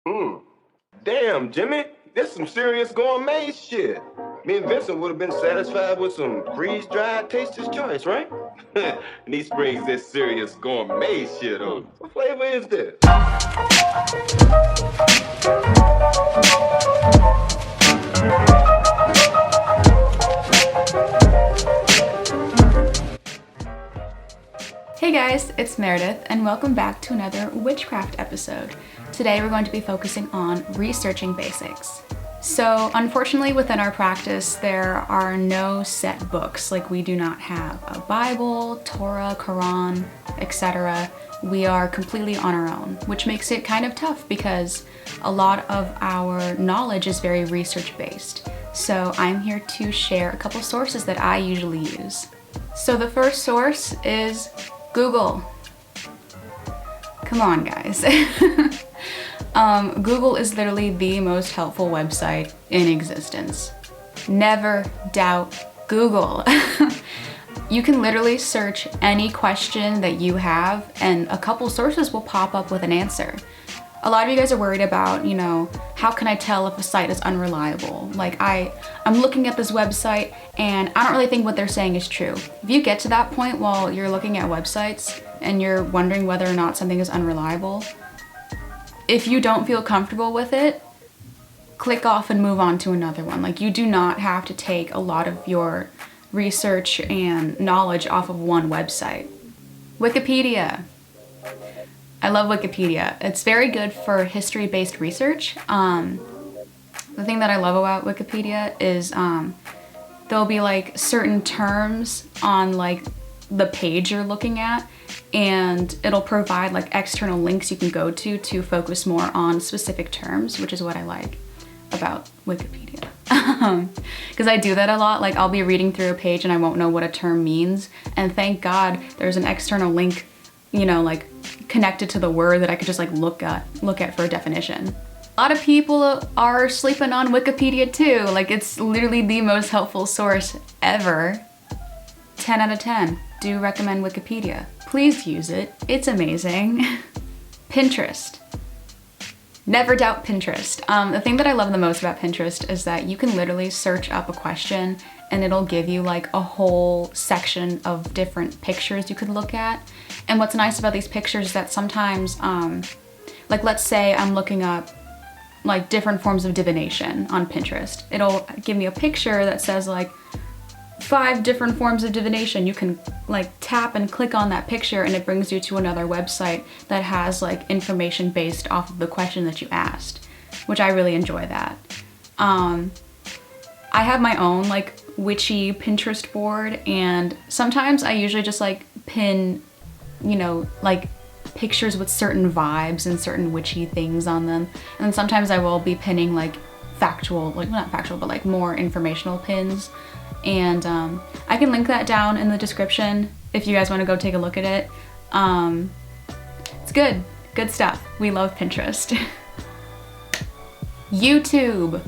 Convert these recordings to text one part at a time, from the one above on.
Hmm. Damn, Jimmy, this some serious gourmet shit. Me and Vincent would have been satisfied with some freeze-dried Taster's Choice, right? And he springs this serious gourmet shit on. What flavor is this? Hey guys, it's Meredith and welcome back to another Witchcraft episode. Today we're going to be focusing on researching basics. So unfortunately within our practice there are no set books, like we do not have a Bible, Torah, Quran, etc. We are completely on our own, which makes it kind of tough because a lot of our knowledge is very research based. So I'm here to share a couple sources that I usually use. So the first source is Google. Come on, guys. Google is literally the most helpful website in existence. Never doubt Google. You can literally search any question that you have and a couple sources will pop up with an answer. A lot of you guys are worried about, how can I tell if a site is unreliable? Like I'm looking at this website and I don't really think what they're saying is true. If you get to that point while you're looking at websites and you're wondering whether or not something is unreliable, if you don't feel comfortable with it, click off and move on to another one. Like you do not have to take a lot of your research and knowledge off of one website. Wikipedia. I love Wikipedia. It's very good for history-based research. The thing that I love about Wikipedia is there'll be like certain terms on like the page you're looking at, and it'll provide like external links you can go to focus more on specific terms, which is what I like about Wikipedia. Because I do that a lot. Like I'll be reading through a page and I won't know what a term means, and thank God there's an external link, like connected to the word that I could just like look at for a definition. A lot of people are sleeping on Wikipedia too. Like it's literally the most helpful source ever. 10 out of 10. Do recommend Wikipedia. Please use it. It's amazing. Pinterest. Never doubt Pinterest. The thing that I love the most about Pinterest is that you can literally search up a question and it'll give you like a whole section of different pictures you could look at. And what's nice about these pictures is that sometimes, like let's say I'm looking up like different forms of divination on Pinterest. It'll give me a picture that says like 5 different forms of divination. You can like tap and click on that picture and it brings you to another website that has like information based off of the question that you asked, which I really enjoy that. I have my own like witchy Pinterest board, and sometimes I usually just like pin, like pictures with certain vibes and certain witchy things on them. And then sometimes I will be pinning like factual, like not factual, but like more informational pins. And I can link that down in the description if you guys want to go take a look at it. It's good stuff. We love Pinterest. YouTube.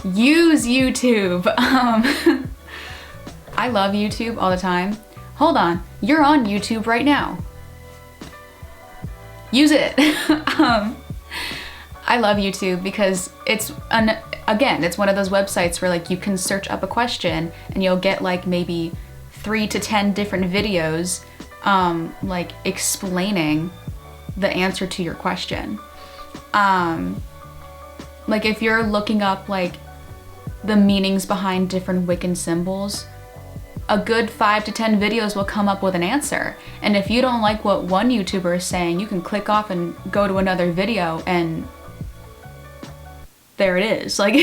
Use YouTube. I love YouTube all the time. Hold on, you're on YouTube right now. Use it. I love YouTube because it's one of those websites where like you can search up a question and you'll get like maybe 3 to 10 different videos like explaining the answer to your question. Like if you're looking up like the meanings behind different Wiccan symbols, a good 5 to 10 videos will come up with an answer. And if you don't like what one YouTuber is saying, you can click off and go to another video and there it is. Like,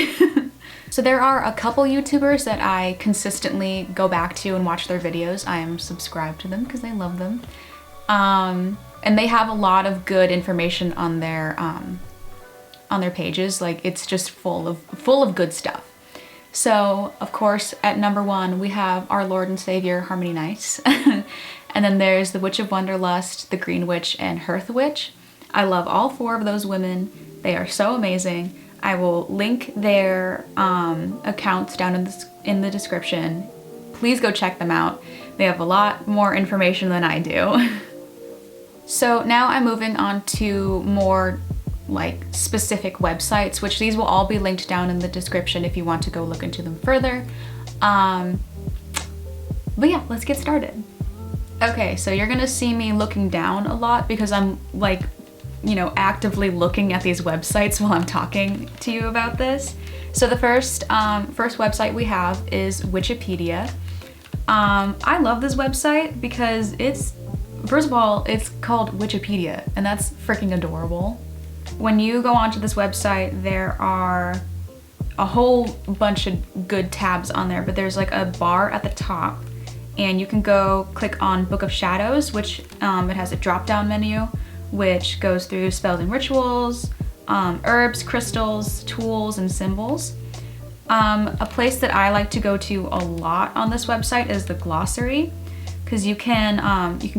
so there are a couple YouTubers that I consistently go back to and watch their videos. I am subscribed to them because I love them. And they have a lot of good information on their pages. Like it's just full of good stuff. So of course at number 1 we have our Lord and Savior Harmony Nice. And then there's the Witch of Wonderlust, the Green Witch, and Hearth Witch. I love all 4 of those women. They are so amazing. I will link their accounts down in the description. Please go check them out. They have a lot more information than I do. So now I'm moving on to more like specific websites, which these will all be linked down in the description if you want to go look into them further. But yeah, let's get started. Okay, so you're gonna see me looking down a lot because I'm like, you know, actively looking at these websites while I'm talking to you about this. So the first website we have is Wikipedia. I love this website because first of all, it's called Wikipedia, and that's freaking adorable. When you go onto this website, there are a whole bunch of good tabs on there, but there's like a bar at the top, and you can go click on Book of Shadows, which it has a drop-down menu, which goes through spells and rituals, herbs, crystals, tools, and symbols. A place that I like to go to a lot on this website is the glossary, because you can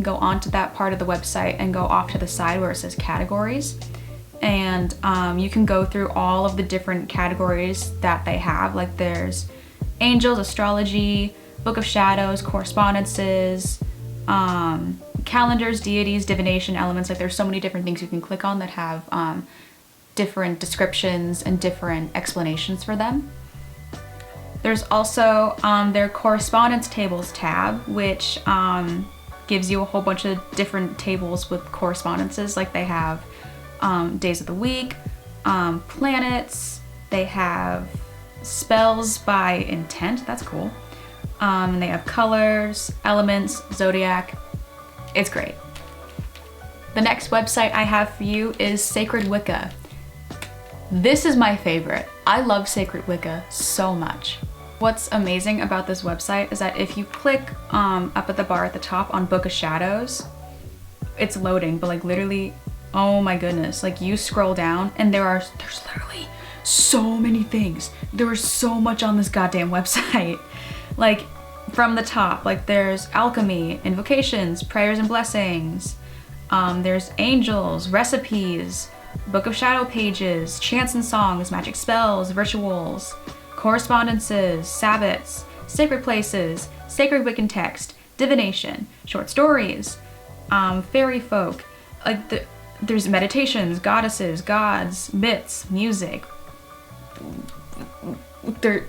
go onto that part of the website and go off to the side where it says categories, and you can go through all of the different categories that they have. Like there's angels, astrology, Book of Shadows, correspondences, calendars, deities, divination, elements. Like there's so many different things you can click on that have different descriptions and different explanations for them. There's also their correspondence tables tab, which gives you a whole bunch of different tables with correspondences. Like they have days of the week, planets, they have spells by intent, that's cool. And they have colors, elements, zodiac. It's great. The next website I have for you is Sacred Wicca. This is my favorite. I love Sacred Wicca so much. What's amazing about this website is that if you click up at the bar at the top on Book of Shadows, it's loading, but like literally, oh my goodness, like you scroll down and there's literally so many things. There is so much on this goddamn website. Like from the top, like there's alchemy, invocations, prayers and blessings, there's angels, recipes, Book of Shadow pages, chants and songs, magic spells, rituals, correspondences, sabbats, sacred places, sacred Wiccan text, divination, short stories, fairy folk, like there's meditations, goddesses, gods, myths, music,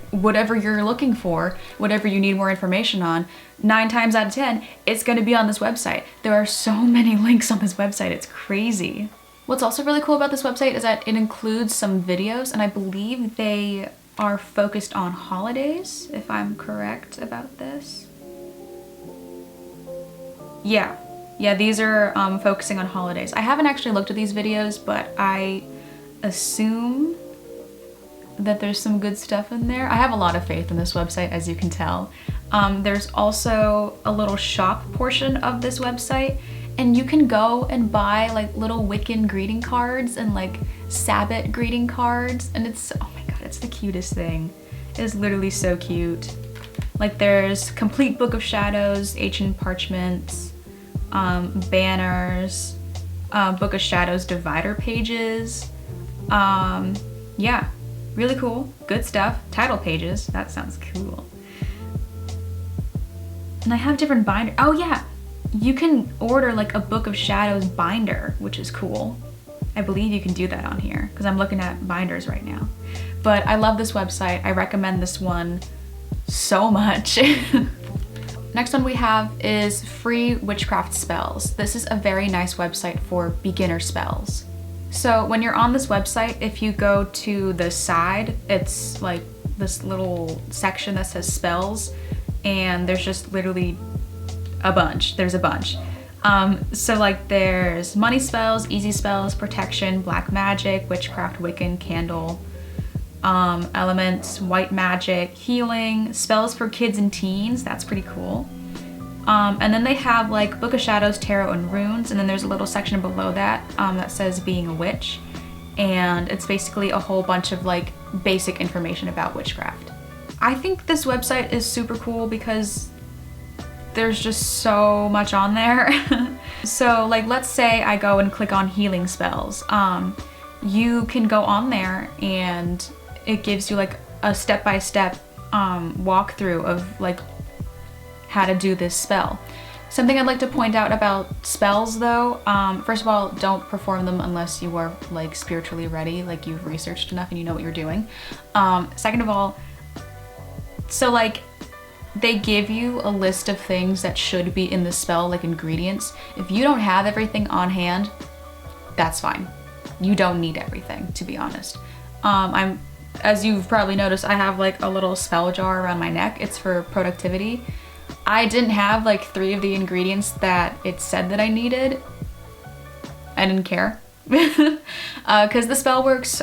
whatever you're looking for, whatever you need more information on, 9 times out of 10, it's gonna be on this website. There are so many links on this website, it's crazy. What's also really cool about this website is that it includes some videos, and I believe they are focused on holidays, if I'm correct about this. Yeah, these are focusing on holidays. I haven't actually looked at these videos, but I assume that there's some good stuff in there. I have a lot of faith in this website, as you can tell. There's also a little shop portion of this website, and you can go and buy like little Wiccan greeting cards and like Sabbath greeting cards, and it's, oh my god, it's the cutest thing. It is literally so cute. Like there's complete Book of Shadows, ancient parchments, banners, Book of Shadows divider pages. Yeah, really cool, good stuff. Title pages, that sounds cool. And I have different binders. Oh yeah, you can order like a Book of Shadows binder, which is cool. I believe you can do that on here because I'm looking at binders right now. But I love this website. I recommend this one so much. Next one we have is Free Witchcraft Spells. This is a very nice website for beginner spells. So when you're on this website, if you go to the side, it's like this little section that says spells, and there's just literally a bunch. There's a bunch. So like there's money spells, easy spells, protection, black magic, witchcraft, Wiccan, candle, elements, white magic, healing, spells for kids and teens. That's pretty cool. And then they have like Book of Shadows, Tarot, and Runes, and then there's a little section below that that says Being a Witch, and it's basically a whole bunch of like basic information about witchcraft. I think this website is super cool because there's just so much on there. So like let's say I go and click on healing spells. You can go on there and it gives you like a step-by-step walkthrough of like how to do this spell. Something I'd like to point out about spells though, first of all, don't perform them unless you are like spiritually ready, like you've researched enough and you know what you're doing. Second of all, so like they give you a list of things that should be in the spell, like ingredients. If you don't have everything on hand, that's fine. You don't need everything, to be honest. As you've probably noticed, I have like a little spell jar around my neck. It's for productivity. I didn't have like 3 of the ingredients that it said that I needed. I didn't care. Because the spell works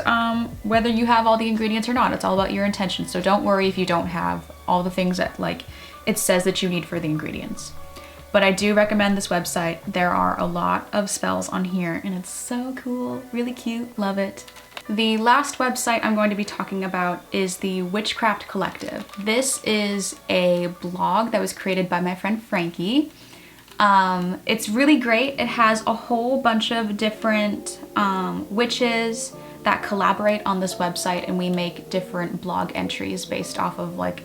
whether you have all the ingredients or not. It's all about your intention. So don't worry if you don't have all the things that like it says that you need for the ingredients. But I do recommend this website. There are a lot of spells on here and it's so cool, really cute, love it. The last website I'm going to be talking about is the Witchcraft Collective. This is a blog that was created by my friend Frankie. It's really great. It has a whole bunch of different witches that collaborate on this website, and we make different blog entries based off of like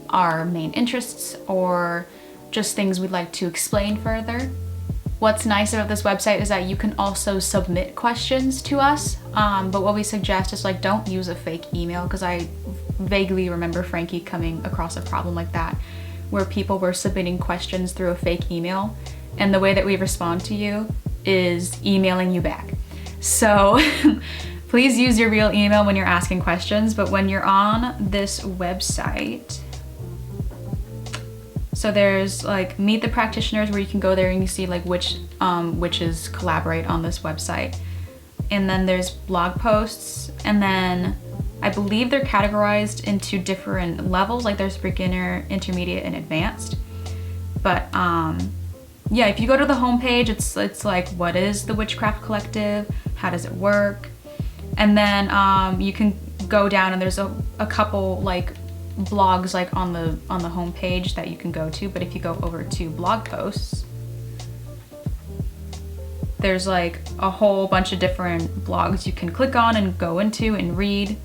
our main interests or just things we'd like to explain further. What's nice about this website is that you can also submit questions to us, but what we suggest is like don't use a fake email, because I vaguely remember Frankie coming across a problem like that where people were submitting questions through a fake email, and the way that we respond to you is emailing you back. So please use your real email when you're asking questions, but when you're on this website, so there's like Meet the Practitioners, where you can go there and you see like which witches collaborate on this website. And then there's blog posts, and then I believe they're categorized into different levels, like there's beginner, intermediate, and advanced. But yeah, if you go to the homepage, it's like, what is the Witchcraft Collective? How does it work? And then you can go down and there's a couple like blogs like on the homepage that you can go to. But if you go over to blog posts, there's like a whole bunch of different blogs you can click on and go into and read.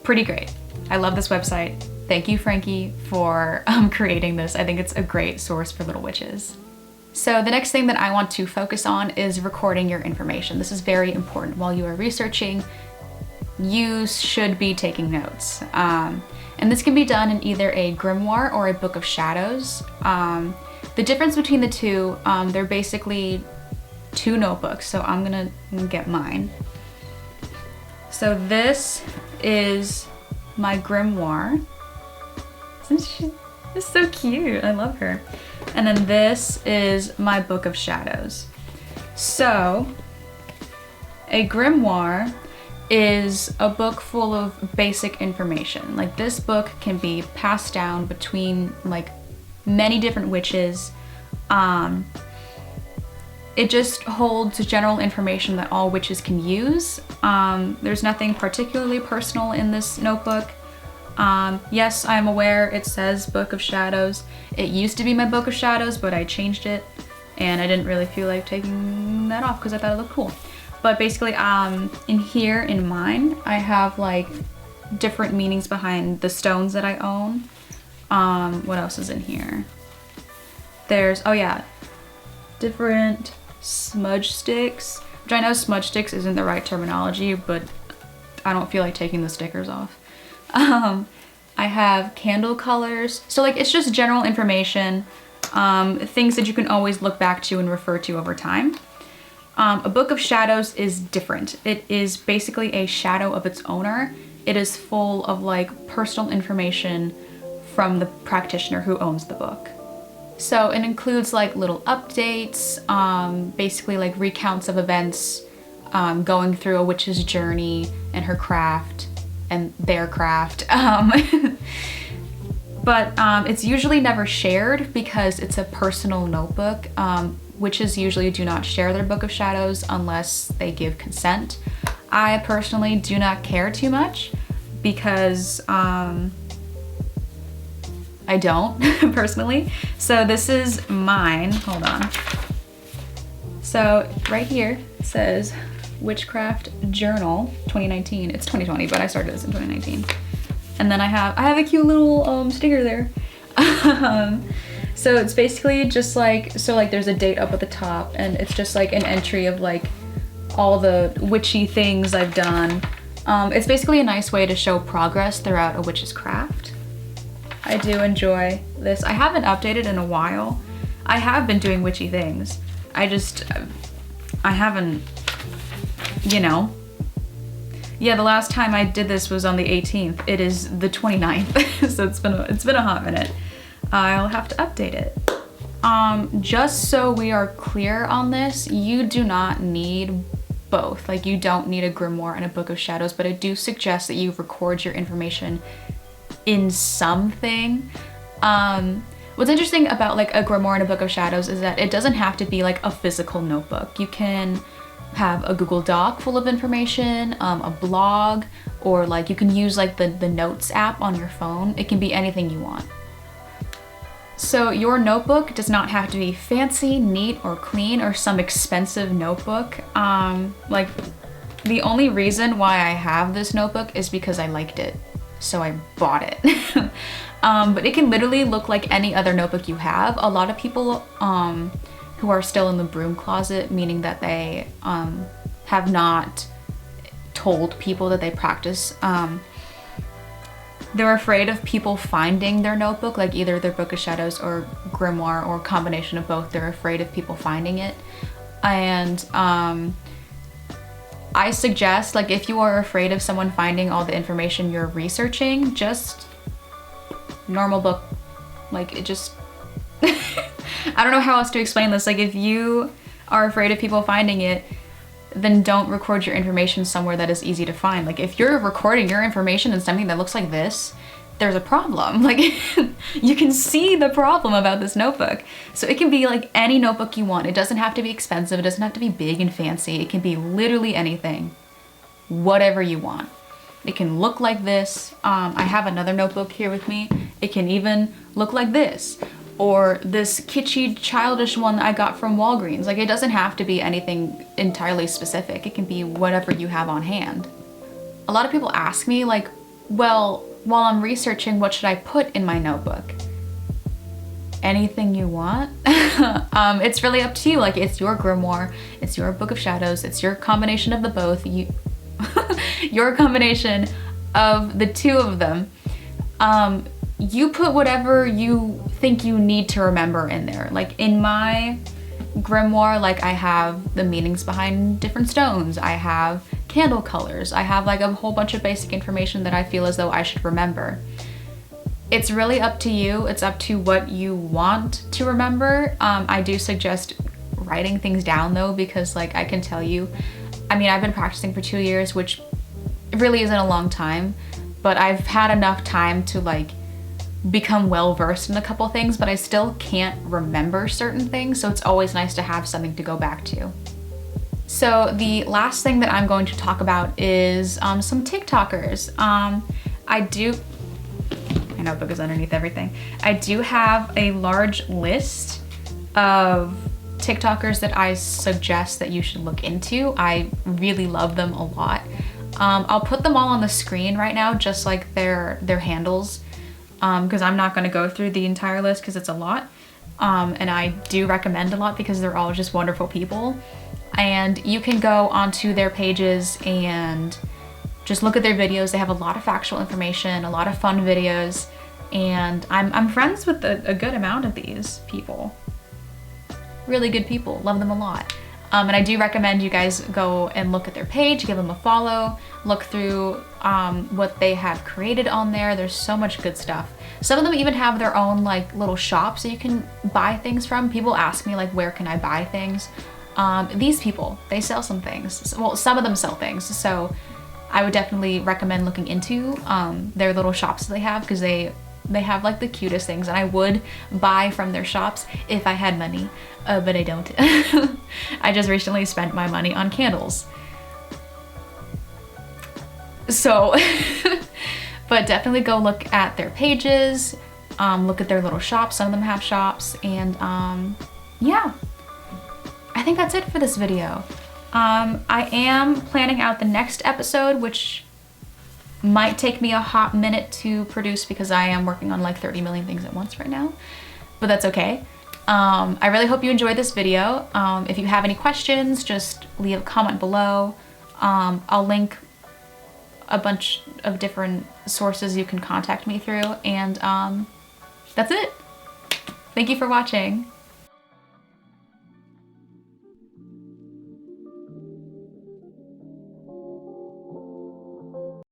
Pretty great. I love this website. Thank you, Frankie, for creating this. I think it's a great source for little witches. So the next thing that I want to focus on is recording your information. This is very important. While you are researching, you should be taking notes. And this can be done in either a grimoire or a book of shadows. The difference between the two, they're basically 2 notebooks. So I'm gonna get mine. So this is my grimoire. Isn't she? It's so cute. I love her. And then this is my book of shadows. So a grimoire is a book full of basic information. Like this book can be passed down between like many different witches. It just holds general information that all witches can use. There's nothing particularly personal in this notebook. Yes, I'm aware it says Book of Shadows. It used to be my Book of Shadows, but I changed it and I didn't really feel like taking that off because I thought it looked cool. But basically, in here, in mine, I have like different meanings behind the stones that I own. What else is in here? There's, oh yeah, different smudge sticks, which I know smudge sticks isn't the right terminology, but I don't feel like taking the stickers off. I have candle colors. So like, it's just general information, things that you can always look back to and refer to over time. A Book of Shadows is different. It is basically a shadow of its owner. It is full of like personal information from the practitioner who owns the book. So it includes like little updates, basically like recounts of events, going through a witch's journey and her craft and their craft. But it's usually never shared because it's a personal notebook. Witches usually do not share their Book of Shadows unless they give consent. I personally do not care too much because I don't personally. So this is mine, hold on. So right here it says Witchcraft Journal 2019. It's 2020, but I started this in 2019. And then I have a cute little sticker there. So it's basically just like, so like there's a date up at the top, and it's just like an entry of like all the witchy things I've done. It's basically a nice way to show progress throughout a witch's craft. I do enjoy this. I haven't updated in a while. I have been doing witchy things. I haven't, you know. Yeah, the last time I did this was on the 18th. It is the 29th, so it's been a hot minute. I'll have to update it. Just so we are clear on this, you do not need both. Like, you don't need a grimoire and a book of shadows, but I do suggest that you record your information in something. What's interesting about like a grimoire and a book of shadows is that it doesn't have to be like a physical notebook. You can have a Google Doc full of information, a blog, or like you can use like the notes app on your phone. It can be anything you want. So your notebook does not have to be fancy, neat, or clean, or some expensive notebook. Like, the only reason why I have this notebook is because I liked it, so I bought it. But it can literally look like any other notebook you have. A lot of people who are still in the broom closet, meaning that they have not told people that they practice, they're afraid of people finding their notebook, like either their book of shadows or grimoire or combination of both. They're afraid of people finding it. And I suggest, like, if you are afraid of someone finding all the information you're researching, just normal book. Like, it just I don't know how else to explain this. Like, if you are afraid of people finding it, then don't record your information somewhere that is easy to find. Like, if you're recording your information in something that looks like this, there's a problem. Like, you can see the problem about this notebook. So it can be like any notebook you want. It doesn't have to be expensive. It doesn't have to be big and fancy. It can be literally anything, whatever you want. It can look like this. I have another notebook here with me. It can even look like this, or this kitschy, childish one that I got from Walgreens. Like, it doesn't have to be anything entirely specific. It can be whatever you have on hand. A lot of people ask me, like, well, while I'm researching, what should I put in my notebook? Anything you want. It's really up to you. Like, it's your grimoire, it's your book of shadows, it's your combination of the both. Your combination of the two of them. You put whatever you think you need to remember in there. Like, in my grimoire, like, I have the meanings behind different stones, I have candle colors, I have like a whole bunch of basic information that I feel as though I should remember. It's really up to you. It's up to what you want to remember. I do suggest writing things down though, because like, I can tell you, I mean, I've been practicing for 2 years, which really isn't a long time, but I've had enough time to like become well versed in a couple things, but I still can't remember certain things, so it's always nice to have something to go back to. So the last thing that I'm going to talk about is some TikTokers. My notebook is underneath everything. I do have a large list of TikTokers that I suggest that you should look into. I really love them a lot. I'll put them all on the screen right now, just like their handles, because I'm not going to go through the entire list because it's a lot. And I do recommend a lot because they're all just wonderful people. And you can go onto their pages and just look at their videos. They have a lot of factual information, a lot of fun videos, and I'm friends with a good amount of these people. Really good people, love them a lot. And I do recommend you guys go and look at their page, give them a follow, look through what they have created on there. There's so much good stuff. Some of them even have their own like little shops that you can buy things from. People ask me like, where can I buy things? These people, they sell some things. Well, some of them sell things. So I would definitely recommend looking into their little shops that they have, because they have like the cutest things, and I would buy from their shops if I had money, but I don't. I just recently spent my money on candles. So, but definitely go look at their pages, look at their little shops. Some of them have shops, and yeah. I think that's it for this video. I am planning out the next episode, which might take me a hot minute to produce because I am working on like 30 million things at once right now. but that's okay. I really hope you enjoyed this video. If you have any questions, just leave a comment below. I'll link a bunch of different sources you can contact me through, and that's it. Thank you for watching.